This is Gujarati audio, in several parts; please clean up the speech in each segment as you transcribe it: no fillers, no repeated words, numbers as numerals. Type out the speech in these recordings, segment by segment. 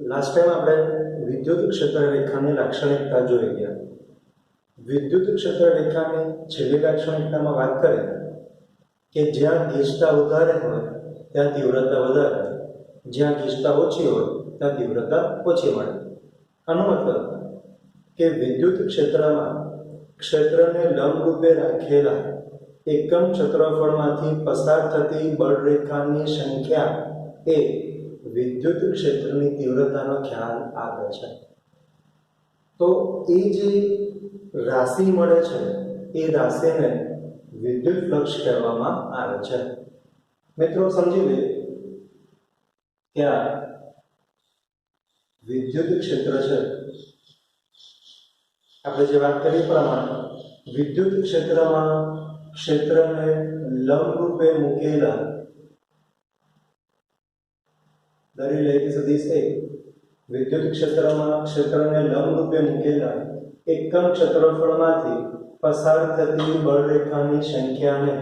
लास्ट टाइम આપણે વિદ્યુત ક્ષેત્ર રેખાની લાક્ષણિકતા જોઈ ગયા। વિદ્યુત ક્ષેત્ર રેખાની છેલ્લી લાક્ષણિકતામાં વાત કરી કે જ્યાં ગીચતા વધારે હોય ત્યાં તીવ્રતા વધારે, જ્યાં ગીચતા ઓછી હોય ત્યાં તીવ્રતા ઓછી મળે। આનો મતલબ કે વિદ્યુત ક્ષેત્રમાં ક્ષેત્રને લંબરૂપે રાખેલા એકમ ક્ષેત્રફળમાંથી પસાર થતી બળરેખાની સંખ્યા એ विद्युत क्षेत्र की तीव्रता ख्याल आवे छे। तो ये जे राशि मळे छे ए राशि ने विद्युत फ्लक्स कहेवामां आवे छे। मित्रों समझी लो कि आ विद्युत क्षेत्र छे। आपणे जे वात करी प्रमाणे विद्युत क्षेत्रमां क्षेत्रने लंब रूपे मूकेला धरी લે કે સદિશ એ વિદ્યુત ક્ષેત્રમાં ક્ષેત્રને લંબ રૂપે મૂકેલા એકમ ક્ષેત્રફળમાંથી પસાર થતી બળરેખાની સંખ્યાને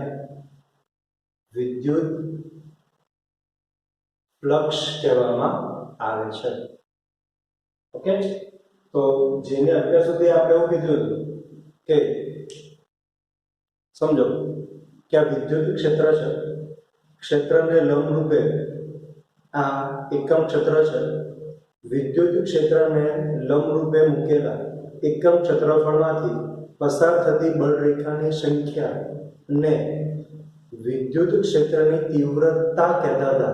વિદ્યુત ફ્લક્સ કહેવામાં આવે છે। ઓકે, તો જેને અત્યાર સુધી આપણે એવું કીધું હતું કે સમજો કે આ વિદ્યુત ક્ષેત્ર છે, ક્ષેત્રને લંબ રૂપે आ एकम क्षेत्र है। विद्युत क्षेत्र ने लंब रूपे मूकेला एकम क्षेत्रफळमांथी पसार थती बळरेखानी संख्या ने विद्युत क्षेत्रनी तीव्रता कहेता हता।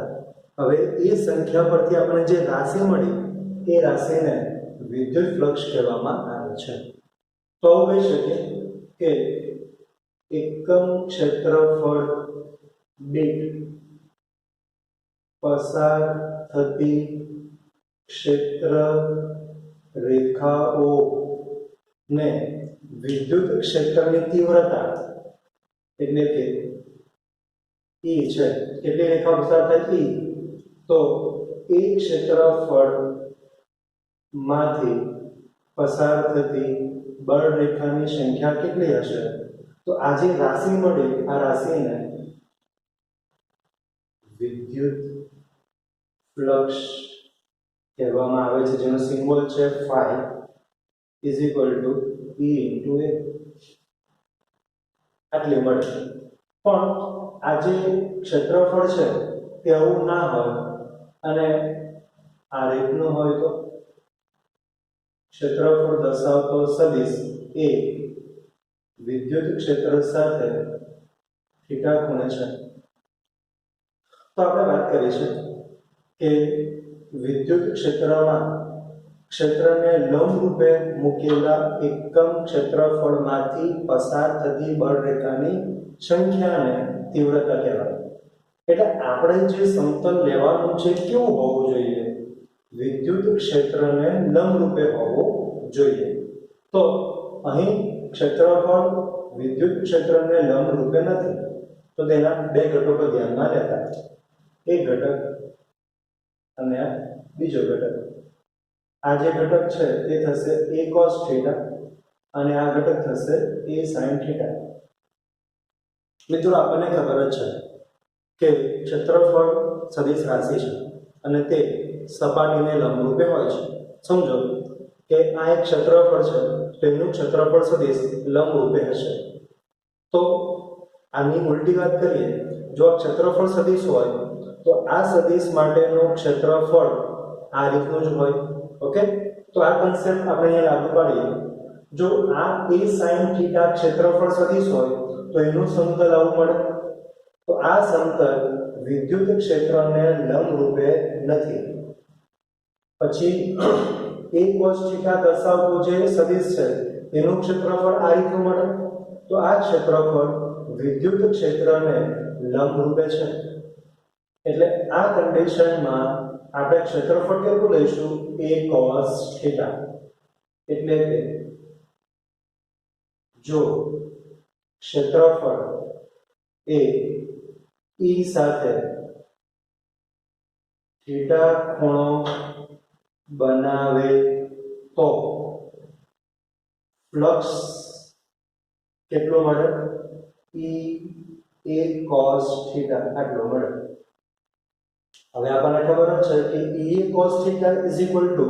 हवे ए संख्या परथी आपणे जे राशि मळी ए राशिने विद्युत फ्लक्स कहेवामां आवे छे। तो कही शकीए के एकम क्षेत्रफळ दीठ पसार थती क्षेत्र रेखाओ ने विद्युत क्षेत्र की तीव्रता एटले के ई छे। કેટલી રેખાઓ પસાર થાય ई तो एक क्षेत्रफळ मांथी पसार थती बळरेखानी संख्या કેટલી हशे? तो आ जे राशि मळी आ राशिने विद्युत फ्लक्स कहेवामां आवे छे, जेनो सिम्बोल छे phi is equal to E into A. आटली मळे। पण आ जे क्षेत्रफळ छे ते आवुं ना होय अने आ રીતનું હોય તો क्षेत्रफळ दर्शावतो सदिश ए विद्युत क्षेत्र साथे थीटा ખૂણે છે। तो આપણે વાત કરી છે કે विद्युत क्षेत्रमा क्षेत्रने लंब रूपे मूकेला एकम क्षेत्रफळमांथी पसार थती बळरेखानी संख्याने तीव्रता कहेवाय। એટલે આપણે જે સમતલ લેવાનું છે કેવું હોવું જોઈએ? વિદ્યુત ક્ષેત્રને લંબ રૂપે હોવું જોઈએ। તો અહીં ક્ષેત્રફળ વિદ્યુત ક્ષેત્રને લંબ રૂપે નથી, તો તેના બે ઘટકો ધ્યાનમાં લેતા। एक घटक અને આ બીજો ઘટક। આ જે ઘટક છે તે થશે a cos θ અને આ ઘટક થશે a sin θ। મિત્રો આપણને ખબર જ છે કે ક્ષેત્રફળ સદિશ રાશિ છે અને તે સપાટીને લંબરૂપે હોય છે। સમજો કે આ એક ક્ષેત્રફળ છે, તેનું ક્ષેત્રફળ સદિશ લંબરૂપે હશે। તો આની ઉલટી વાત કરીએ, જો આ ક્ષેત્રફળ સદિશ હોય तो आ सदिश माटेनो क्षेत्रफळ आ रीतनो ज होय। ओके, तो आ कॉन्सेप्ट આપણે અહીંયા લાગુ પાડીએ। જો આ a sin θ क्षेत्रफळ सदिश होय तो એનું સમતલ આવું મળે। તો આ સમતલ વિદ્યુત ક્ષેત્રને લંબ રૂપે નથી। પછી a cos θ દર્શાવતું જે સદિશ છે એનું ક્ષેત્રફળ આ રીતનું મળે। તો આ ક્ષેત્રફળ વિદ્યુત ક્ષેત્રને લંબ રૂપે છે। એટલે આ કન્ડિશનમાં આપણે ક્ષેત્રફળ કેટલું લઈશું? a cos θ। એટલે કે જો ક્ષેત્રફળ એ e સાથે θ ખૂણો બનાવે તો ફ્લક્સ કેટલો મળે? e a cos θ આટલો મળે। હવે આપણને ખબર જ છે કે E cos θ is equal to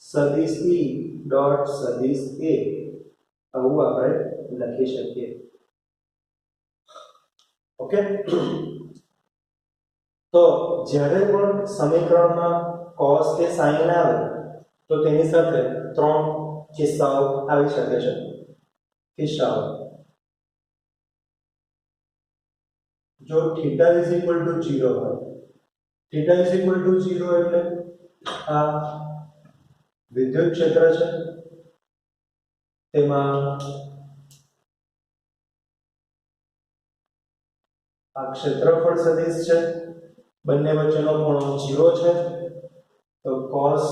સદિશ E ડોટ સદિશ A આવું આપણે લખી શકીએ. ઓકે, તો જ્યારે પણ સમીકરણમાં cos કે sin આવે તો તેની સાથે ત્રણ કિસ્સાઓ આવી શકે છે. કિસ્સાઓ જો θ ઇઝ ઇક્વલ ટુ 0 હોય, θ ઇઝ ઇક્વલ ટુ 0 એટલે આ વિદ્યુત ક્ષેત્ર છે, તેમાં આ ક્ષેત્રફળ સદિશ છે, બંને વચ્ચેનો ખૂણો 0 છે, તો cos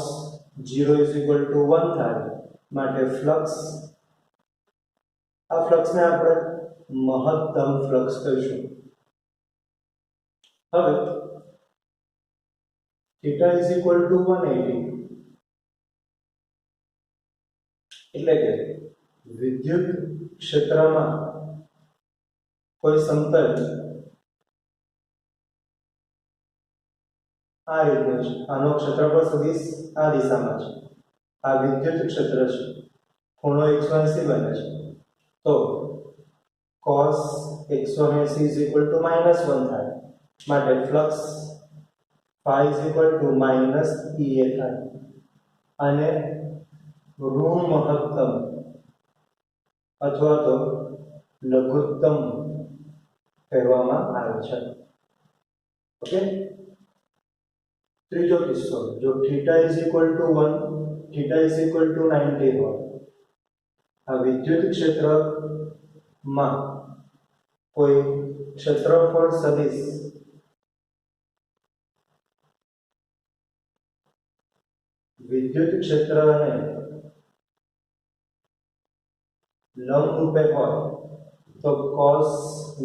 0 ઇઝ ઇક્વલ ટુ 1 થાય, માટે ફ્લક્સ, આ ફ્લક્સને આપણે મહત્તમ ફ્લક્સ કહીશું. હવે θ ઇઝ ઇક્વલ ટુ 180 એટલે કે વિદ્યુત ક્ષેત્રમાં કોઈ સમતલ આ રીતનું છે, આનો ક્ષેત્રફળ સદિશ આ દિશામાં છે, આ વિદ્યુત ક્ષેત્ર છે, ખૂણો 180 બને છે, તો cos 180 ઇઝ ઇક્વલ ટુ -1 થાય, માટે flux phi is equal two -Ea થાય, અને ઋણ મહત્તમ અથવા તો લઘુત્તમ કહેવામાં આવે છે. ઓકે, ત્રીજો કિસ્સો, જો θ is equal to 1, θ is equal to 90 હોય, આ વિદ્યુત ક્ષેત્રમાં કોઈ ક્ષેત્રફળ સદિશ વિદ્યુત ક્ષેત્રને લંબ રૂપે હોય તો cos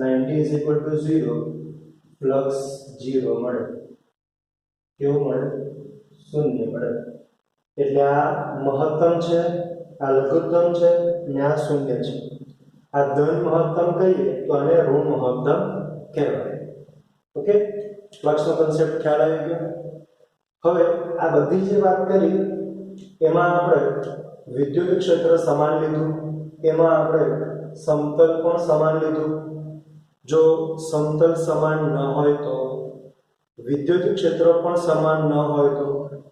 90 is equal two 0, flux 0 મળે. કેવું મળે? શૂન્ય મળે. એટલે આ મહત્તમ છે, આ લઘુત્તમ છે, અને આ શૂન્ય છે. આ ધન મહત્તમ કહીએ તો આને ઋણ મહત્તમ કહેવાય. ઓકે, ફ્લક્સનો કન્સેપ્ટ ખ્યાલ આવી ગયો. હવે આ બધી જે વાત કરી એમાં આપણે વિદ્યુત ક્ષેત્ર સમાન લીધું, એમાં આપણે સમતલ પણ સમાન લીધું. જો સમતલ સમાન ન હોય તો, વિદ્યુત ક્ષેત્ર પણ સમાન ન હોય તો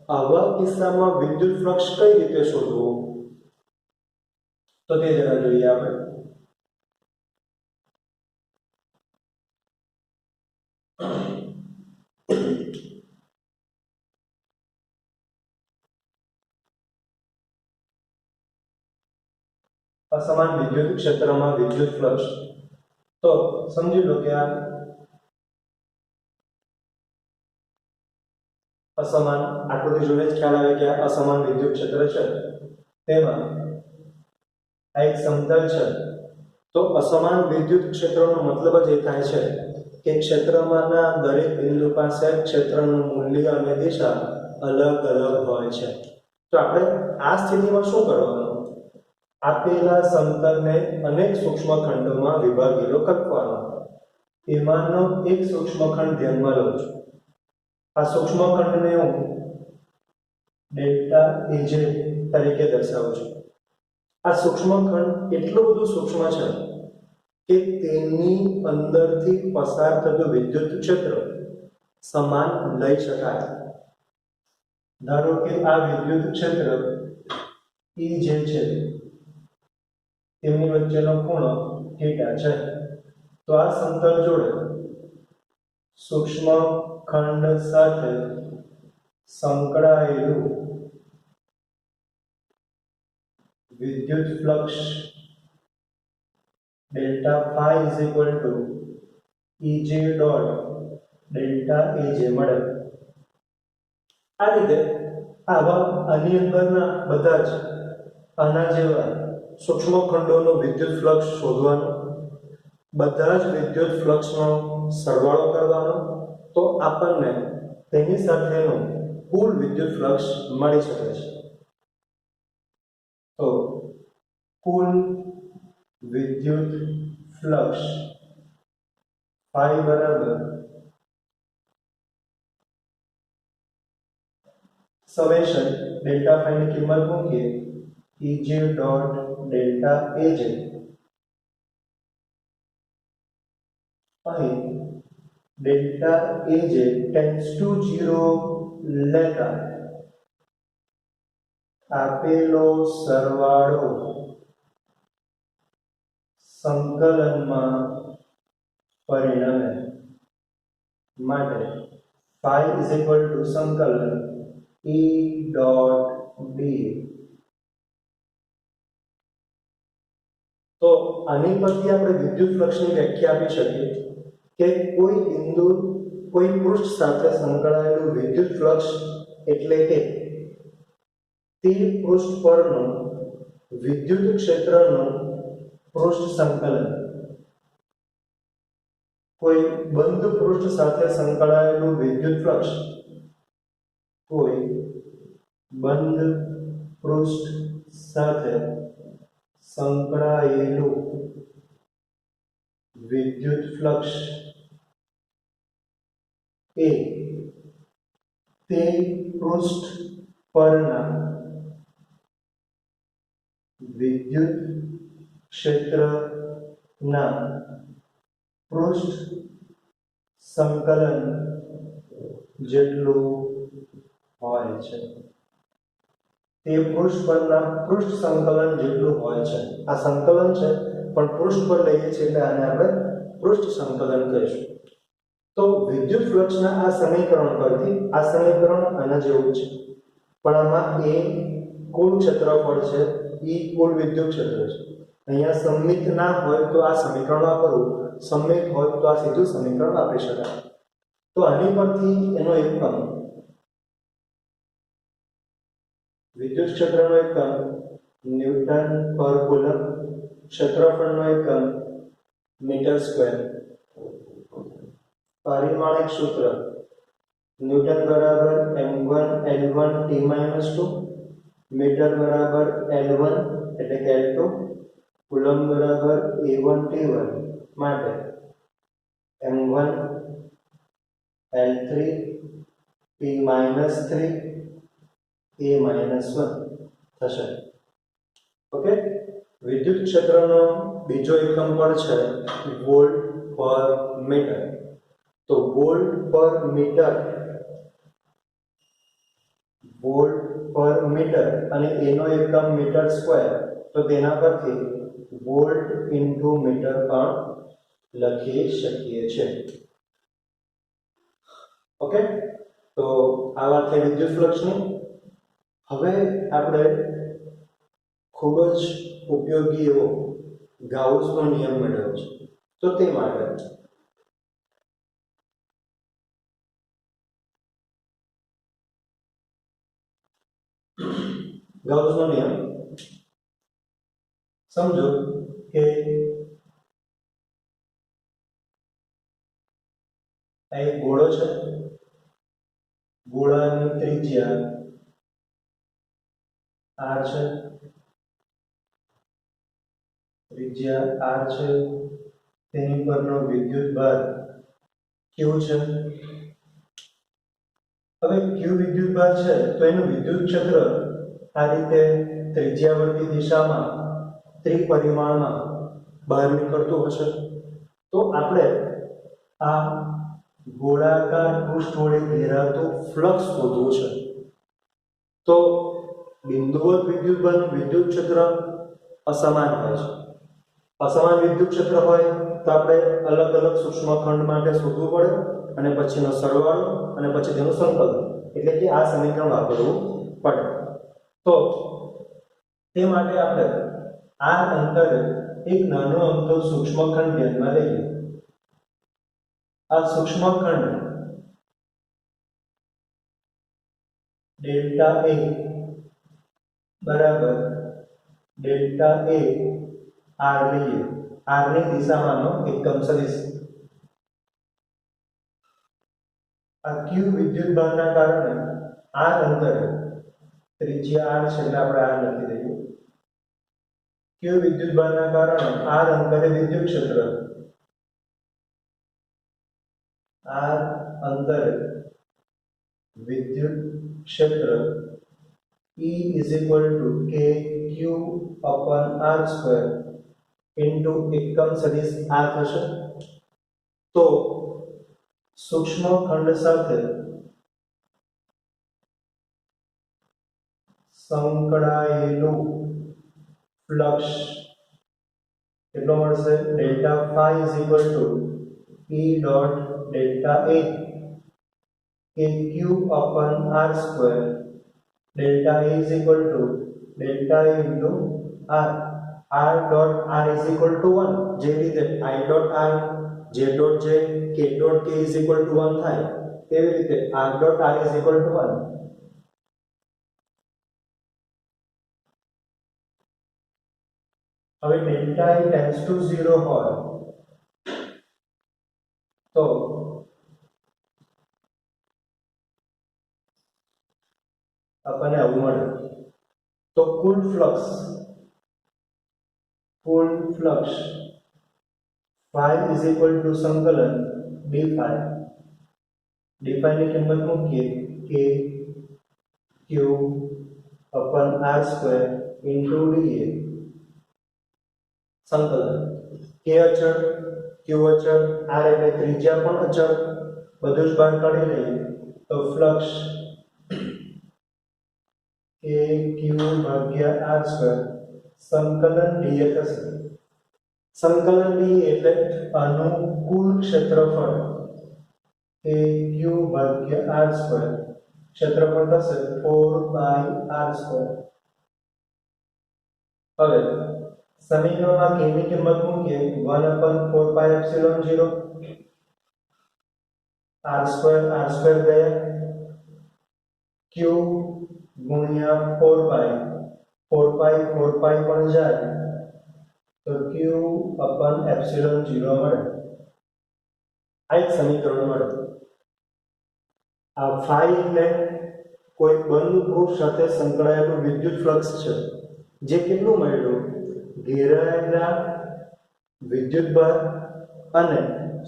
આવા કિસ્સામાં વિદ્યુત ફ્લક્સ કઈ રીતે શોધવું, તો તે જરા જોઈએ આપણે. અસમાન વિદ્યુત ક્ષેત્રમાં વિદ્યુત ફ્લક્સ, તો સમજી લો કે આ અસમાન આકૃતિ જોઈને જ ખ્યાલ આવે કે આ અસમાન વિદ્યુત ક્ષેત્ર છે, તેમાં આ એક સમતલ છે. તો અસમાન વિદ્યુત ક્ષેત્રનો મતલબ જ એ થાય છે કે ક્ષેત્રમાંના દરેક બિંદુ પાસે ક્ષેત્રનું મૂલ્ય અને દિશા અલગ અલગ હોય છે. તો આપણે આ સ્થિતિમાં શું કરવાનું? આપેલા સમતલને અનેક સૂક્ષ્મ ખંડોમાં વિભાગીલો કરવાનો. એમાંનો એક સૂક્ષ્મ ખંડ ધ્યાનમાં લઉં છું. આ સૂક્ષ્મ ખંડને હું ડેલ્ટા Aj તરીકે દર્શાવું છું. આ સૂક્ષ્મ ખંડ એટલું બધું સૂક્ષ્મ છે કે તેની અંદરથી પસાર થતું વિદ્યુત ક્ષેત્ર સમાન લઈ શકાય. ધારો કે આ વિદ્યુત ક્ષેત્ર E જે છે તેમની વચ્ચેનો ખૂણો થીટા છે. તો આ સમતલ જોડે સૂક્ષ્મ ખંડ સાથે સંકળાયેલું વિદ્યુત flux delta phi is equal two Ej dot delta Aj મળે. આ રીતે આની અંદરના બધા જ આના જેવા સૂક્ષ્મ ખંડોનો વિદ્યુત ફ્લક્સ શોધવાનો, બધા જ વિદ્યુત ફ્લક્સનો સરવાળો કરવાનો, તો આપણને તેની સાથેનો કુલ વિદ્યુત ફ્લક્સ મળી શકે છે. તો કુલ વિદ્યુત ફ્લક્સ phi બરાબર સમેશન ડેલ્ટા ફાઈ ની કિંમત મૂકીએ EJ ડોટ ડેલ્ટા AJ અહીં ડેલ્ટા AJ ટેન્ડ્સ ટુ 0 લેતા આપેલો સરવાળો સંકલનમાં પરિણમે માટે phi is equal to સંકલન E dot d. તો આની પરથી આપણે વિદ્યુત ફ્લક્સની વ્યાખ્યા આપી શકીએ કે કોઈ બિંદુ કોઈ પૃષ્ઠ સાથે સંકળાયેલું વિદ્યુત ફ્લક્સ એટલે કે તે પૃષ્ઠ પરનું વિદ્યુત ક્ષેત્રનું પૃષ્ઠ સંકલન. કોઈ બંધ પૃષ્ઠ સાથે સંકળાયેલું વિદ્યુત ફ્લક્સ કોઈ બંધ પૃષ્ઠ સાથે સંકળાયેલું વિદ્યુત ફ્લક્સ એ તે પૃષ્ઠ પરના વિદ્યુત ક્ષેત્રના પૃષ્ઠ સંકલન જેટલું હોય છે. તે પૃષ્ઠ પરના પૃષ્ઠ સંકલન જેટલું હોય છે. આ સંકલન છે પણ પૃષ્ઠ પર લઈએ છીએ એટલે આને આપણે પૃષ્ઠ સંકલન કહીશું. તો વિદ્યુત ફ્લક્સના આ સમીકરણ પરથી આ સમીકરણ આના જેવું છે પણ આમાં એ કુલ ક્ષેત્રફળ છે, E કુલ વિદ્યુત ક્ષેત્ર છે. અહીંયા સમમિત ના હોય તો આ સમીકરણ વાપરવું, સમમિત હોય તો આ સીધું સમીકરણ વાપરી શકાય. તો આની પરથી એનો એકમ વિદ્યુત ક્ષેત્રનો એકમ ન્યૂટન પર કુલમ, ક્ષેત્રફળનો એકમ મીટર સ્ક્વેર, પારિમાણિક સૂત્ર ન્યૂટન બરાબર m1 L1 T-2, મીટર બરાબર L1 એટલે કે L2, કુલમ બરાબર A1 T1 માટે m1 L3 P-3 A-1 થશે. ઓકે. વિદ્યુત ક્ષેત્રનો બીજો એકમ પણ છે વોલ્ટ પર મીટર. તો વોલ્ટ પર મીટર અને એનો એકમ મીટર સ્ક્વેર, તો તેના પરથી વોલ્ટ ઇન્ટુ મીટર પણ લખી શકીએ છીએ. ઓકે. તો આ વાત થઈ વિદ્યુત ફ્લક્સની. હવે આપણે ખૂબ જ ઉપયોગી એવો ગાઉસનો નિયમ મેળવ્યો છે. તો તે માટે ગાઉસનો નિયમ સમજો કે આ એક ગોળો છે. ગોળાની ત્રિજ્યા r છે. ત્રિજ્યા r છે. તેની પરનો વિદ્યુત ભાર q છે. હવે q વિદ્યુત ભાર છે તો એનું વિદ્યુત ક્ષેત્ર આ રીતે ત્રિજ્યાવર્તી દિશામાં ત્રિપરિમાણમાં બહાર નીકળતું હશે. તો આપણે આ ગોળાકાર પૃષ્ઠ વડે ઘેરાતું ફ્લક્સ શોધવું છે. તો બિંદુવત વિદ્યુત ભારનું વિદ્યુત ક્ષેત્ર અસમાન હોય છે. અસમાન વિદ્યુત ક્ષેત્ર હોય તો આપણે અલગ અલગ સૂક્ષ્મખંડ માટે શોધવું પડે અને પછીનો સરવાળો અને પછી તેનું સંકલન, એટલે કે આ સમીકરણ વાપરવું પડે. તો તે માટે આપણે આ અંતરે એક નાનો અમથો સૂક્ષ્મખંડ ધ્યાનમાં લઈએ. આ સૂક્ષ્મખંડ ડેલ્ટા A બરાબર ડેલ્ટા A r લઈએ. r ની દિશામાંનો એકમ સદિશ. આ q વિદ્યુત ભારના કારણે r અંતરે ત્રિજ્યા r છે એટલે આપણે r લખી દઈએ. q વિદ્યુત ભારના કારણે r અંતરે વિદ્યુત ક્ષેત્ર r અંતરે विद्युत क्षेत्र E is equal to k q upon r square into એકમ સદિશ r થશે। તો સૂક્ષ્મ ખંડ સાથે સંકળાયેલું ફ્લક્સ કેટલો મળશે? Delta phi is equal to E dot delta A k q upon r square delta A is equal to delta A into r r dot r is equal to 1 જે રીતે I dot r j dot j k dot k is equal to 1 થાય તેવી રીતે r dot r is equal to 1। હવે delta A tends to 0 હોય તો આપણને આવું મળે। તો કુલ flux phi is equal to સંકલન d phi ની કિંમત મૂકીએ k q upon r square into dA સંકલન k અચળ q અચળ r એટલે ત્રિજ્યા પણ અચળ બધું જ બહાર કાઢી લઈએ તો ફ્લક્સ k q ભાગ્યા r square સંકલન dA થશે। સંકલન dA એટલે અનુકૂળ ક્ષેત્રફળ k q ભાગ્યા r square ક્ષેત્રફળ થશે 4 pi r square। હવે સમીકરણમાં k ની કિંમત મૂકીએ 1 upon 4 pi epsilon 0 r square ગયા q ગુણ્યા 4 pi પણ જાય તો q upon epsilon 0 મળે। આ એક સમીકરણ મળે। આ phi એટલે કોઈ બંધ પૃષ્ઠ સાથે સંકળાયેલું વિદ્યુત ફ્લક્સ છે જે કેટલું મળ્યું? ઘેરાયેલા વિદ્યુતભાર અને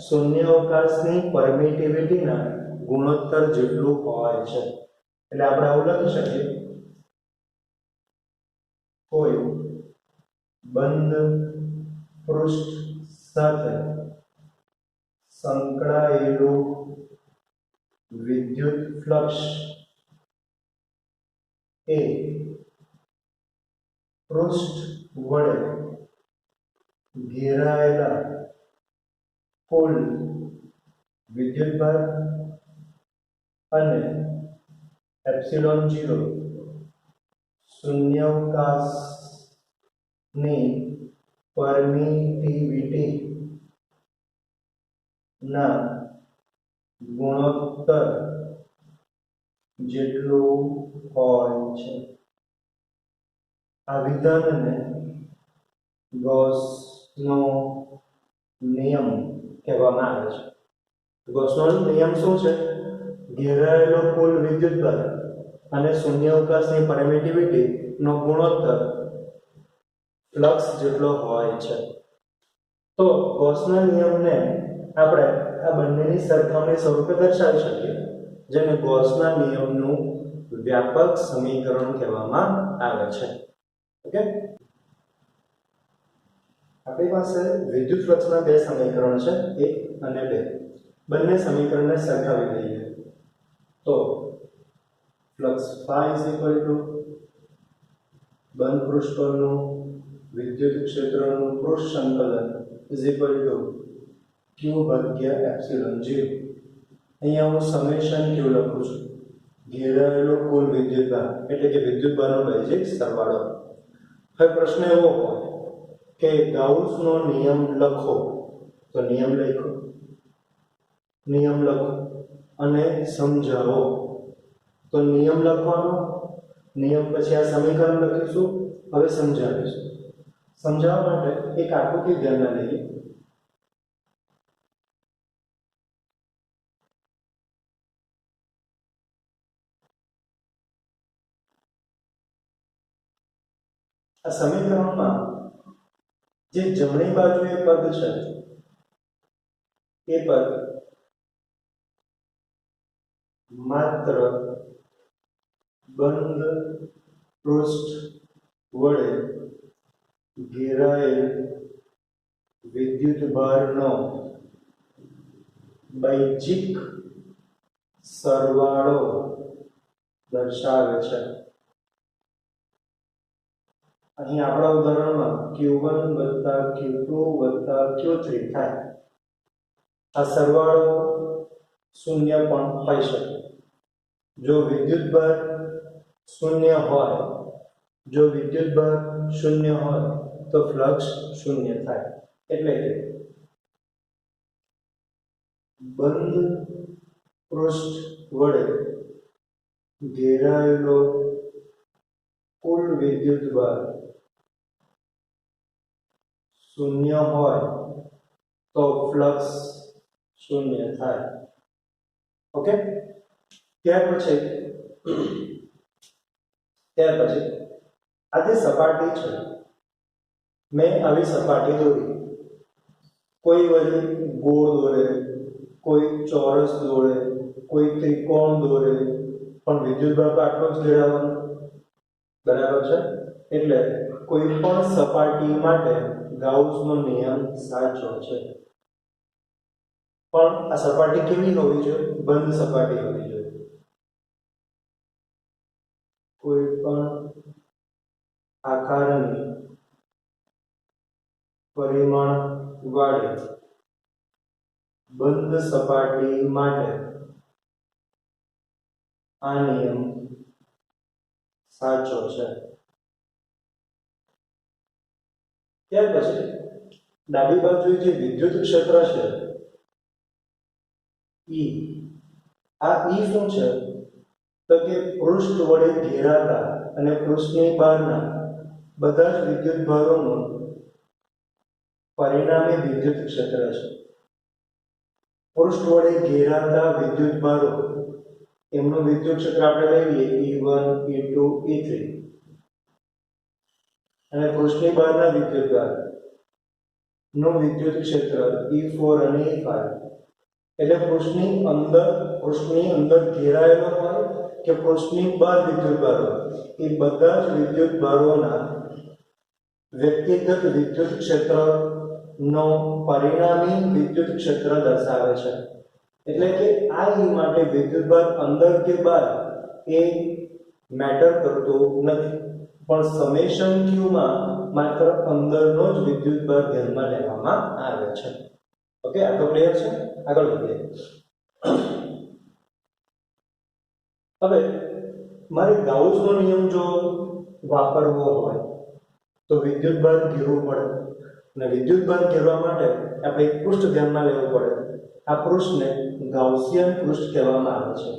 શૂન્યાવકાશની પરમિટિવિટીના ગુણોત્તર જેટલું હોય છે। એટલે આપણે આવું લખી શકીએ કોઈ બંધ પૃષ્ઠ સાથે સંકળાયેલું વિદ્યુત ફ્લક્સ એ પૃષ્ઠ વડે ઘેરાયેલા કુલ વિદ્યુતભાર અને એપ્સિલોન 0 શૂન્યાવકાશની પરમિટિવિટી ના ગુણોત્તર જેટલું હોય છે। આ વિધાનને ગૌસનો નિયમ કહેવામાં આવે છે। ગૌસનો નિયમ શું છે? ઘેરાયેલો કુલ વિદ્યુતભાર અને શૂન્યાવકાશની પરમિટિવિટી નો ગુણોત્તર ફ્લક્સ જેટલો હોય છે। તો ગૌસના નિયમને આપણે આ બંનેની સરખામણી સ્વરૂપે દર્શાવી શકીએ જેને ગૌસના નિયમનું વ્યાપક સમીકરણ કહેવામાં આવે છે। ઓકે, આપણી પાસે વિદ્યુત ફ્લક્સના બે સમીકરણ છે 1 અને 2। બંને સમીકરણને સરખાવી દઈએ તો flux phi is equal to બંધ પૃષ્ઠ પરનું વિદ્યુત ક્ષેત્રનું પૃષ્ઠ સંકલન is equal to q ભાગ્યા એપ્સિલોન 0। અહીંયા હું સમેશન q લખું છું, ઘેરાયેલો કુલ વિદ્યુતભાર એટલે કે વિદ્યુતભારનો બેઝિક સરવાળો। હવે પ્રશ્ન એવો હોય કે ગાઉસનો નિયમ લખો, તો નિયમ લખો અને સમજાવો। તો નિયમ લખવાનો, નિયમ પછી આ સમીકરણ લખીશું, હવે સમજાવીશું। સમજાવવા માટે એક આકૃતિ ધ્યાનમાં લઈએ। આ સમીકરણમાં જે જમણી બાજુએ પદ છે એ પદ માત્ર બંધ પૃષ્ઠ વડે ઘેરાયેલ વિદ્યુતભારનો બૈજિક સરવાળો દર્શાવે છે. અહીં આપણા ઉદાહરણમાં Q1 + Q2 + Q3 થાય. આ સરવાળો શૂન્ય પણ હોઈ શકે. જો વિદ્યુતભાર શૂન્ય હોય તો ફ્લક્સ શૂન્ય થાય. એટલે કે બંધ પૃષ્ઠ વડે ઘેરાયેલો કુલ વિદ્યુતભાર શૂન્ય હોય તો ફ્લક્સ શૂન્ય થાય. ઓકે, ત્યાર પછી આ જે સપાટી છે, મેં આવી સપાટી દોરી. કોઈ વળી ગોળ દોરે, કોઈ ચોરસ દોરે, કોઈ ત્રિકોણ દોરે, પણ વિદ્યુતભાર તો આટલો જ ઘેરાવાનો. બરાબર છે? એટલે કોઈ પણ સપાટી માટે ગાઉસનો નિયમ સાચો છે. પણ આ સપાટી કેવી હોવી જોઈએ? બંધ સપાટી હોવી જોઈએ. કોઈ પણ આકારની પરિમાણ વાળી બંધ સપાટી માટે આ નિયમ સાચો છે. ત્યાર પછી ડાબી બાજુએ જે વિદ્યુત ક્ષેત્ર છે E, આ E શું છે? તો કે પૃષ્ઠ વડે ઘેરાતા અને પૃષ્ઠની બહારના બધા જ વિદ્યુતભારોનું પરિણામી વિદ્યુત ક્ષેત્ર છે. પૃષ્ઠ વડે ઘેરાતા વિદ્યુતભારો એમનું વિદ્યુત ક્ષેત્ર આપણે લઈએ E1, E2, E3 અને પૃષ્ઠની બહારના વિદ્યુતભાર નું વિદ્યુત ક્ષેત્ર E4 અને E5. એટલે પૃષ્ઠની અંદર ઘેરાયેલો હોય કે પૃષ્ઠની બહાર વિદ્યુતભારો, એ બધા જ વિદ્યુતભારોના વ્યક્તિગત વિદ્યુત ક્ષેત્રનો પરિણામી વિદ્યુત ક્ષેત્ર દર્શાવે છે. એટલે કે આ E માટે વિદ્યુતભાર અંદર કે બહાર એ મેટર કરતું નથી, પણ સમેશન Q માં માત્ર અંદરનો જ વિદ્યુતભાર ધ્યાનમાં લેવામાં આવે છે. ઓકે, આ તો ક્લિયર છે. આગળ વધીએ. હવે મારે ગાઉસનો નિયમ જો વાપરવો હોય તો વિદ્યુતભાર ઘેરવું પડે, અને વિદ્યુતભાર ઘેરવા માટે આપણે એક પૃષ્ઠ ધ્યાનમાં લેવું પડે. આ પૃષ્ઠને ગાઉસિયન પૃષ્ઠ કહેવામાં આવે છે.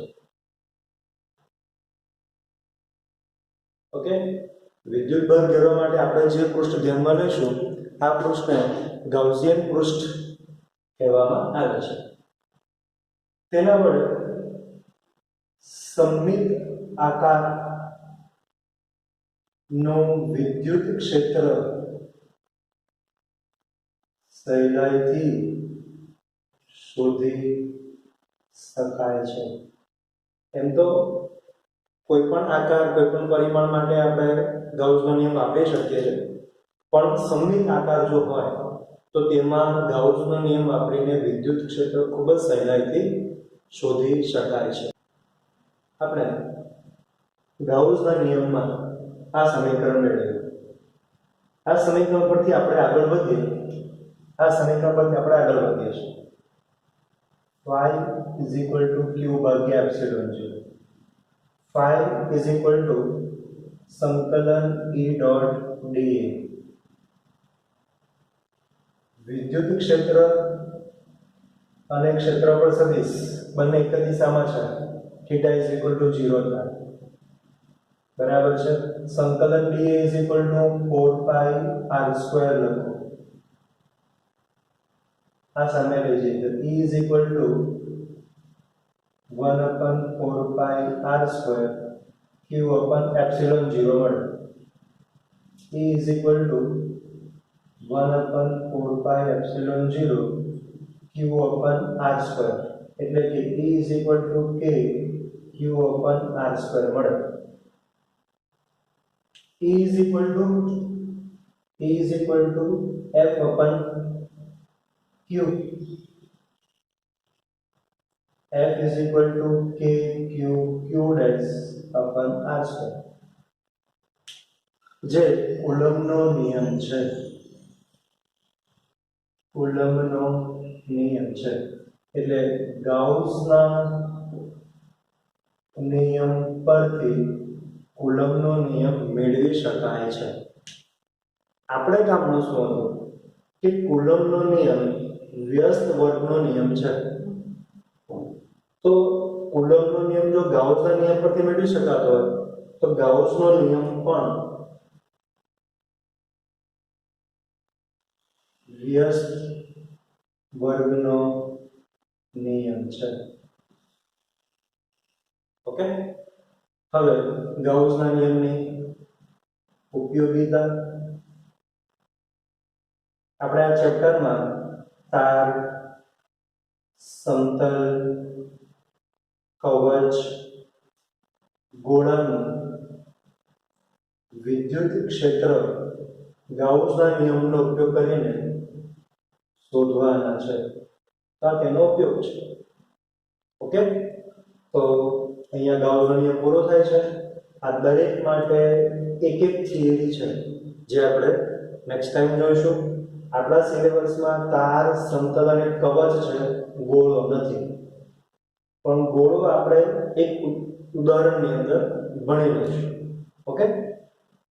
ઓકે, વિદ્યુતભાર ઘેરવા માટે આપણે જે પૃષ્ઠ ધ્યાનમાં લઈશું આ પૃષ્ઠને ગાઉસિયન પૃષ્ઠ કહેવામાં આવે છે. તેના વડે સમમિત આકાર નું વિદ્યુત ક્ષેત્ર સહેલાઈથી શોધી શકાય છે. એમ તો કોઈ પણ આકાર, કોઈ પણ પરિમાણ માટે આપણે ગાઉસનો નિયમ વાપરી શકીએ છીએ, પણ સમમિત આકાર જો હોય તો તેમાં ગાઉસનો નિયમ વાપરીને વિદ્યુત ક્ષેત્ર ખૂબ જ સહેલાઈથી શોધી શકાય છે. આપણે ગાઉસના નિયમમાં આ સમીકરણ મેળવ્યું. આ સમીકરણ પરથી આપણે આગળ વધીએ છીએ. phi is equal to q ભાગ્યા epsilon 0. phi is equal to સંકલન E ડોટ dA. વિદ્યુત ક્ષેત્ર અને ક્ષેત્રફળ સદિશ બંને એક જ દિશામાં છે. θ is equal to 0 થાય. બરાબર છે. સંકલન dA is equal to 4 pi r² લખો. આ સામે લઈ જઈએ તો E is equal to 1/4 pi r² q upon epsilon 0 મળે. E is equal to 1/4 pi epsilon 0 q upon r², એટલે કે E is equal to k q upon r² મળે. E is equal to F upon Q. F is equal to K Q dash upon R square. જે કુલમ્બનો નિયમ છે, કુલમ્બનો નિયમ છે. એટલે ગાઉસના નિયમ પરથી કુલમ્બનો નિયમ મેળવી શકાય છે. આપણે કામનો શું હતું કે કુલમ્બનો નિયમ વ્યસ્ત વર્ગનો નિયમ છે. તો કુલમ્બનો નિયમ જો ગાઉસના નિયમ પરથી મેળવી શકાતો હોય તો ગાઉસનો નિયમ પણ વ્યસ્ત વર્ગનો નિયમ છે. ઓકે, હવે ગાઉસના નિયમની ઉપયોગિતા આપણે આ ચેપ્ટરમાં તાર, સમતલ, કવચ, ગોળાનું વિદ્યુત ક્ષેત્ર ગાઉસના નિયમનો ઉપયોગ કરીને શોધવાના છે. તો આ તેનો ઉપયોગ છે. ઓકે, તો અહીંયા ગાઉસનો નિયમ પૂરો થાય છે. આ દરેક માટે એક એક થિયરી છે જે આપણે નેક્સ્ટ ટાઈમ જોઈશું. આપણા સિલેબસમાં તાર, સમતલ અને કવચ છે, ગોળો નથી. પણ ગોળો આપણે એક ઉદાહરણની અંદર ભણી લઈશું. ઓકે.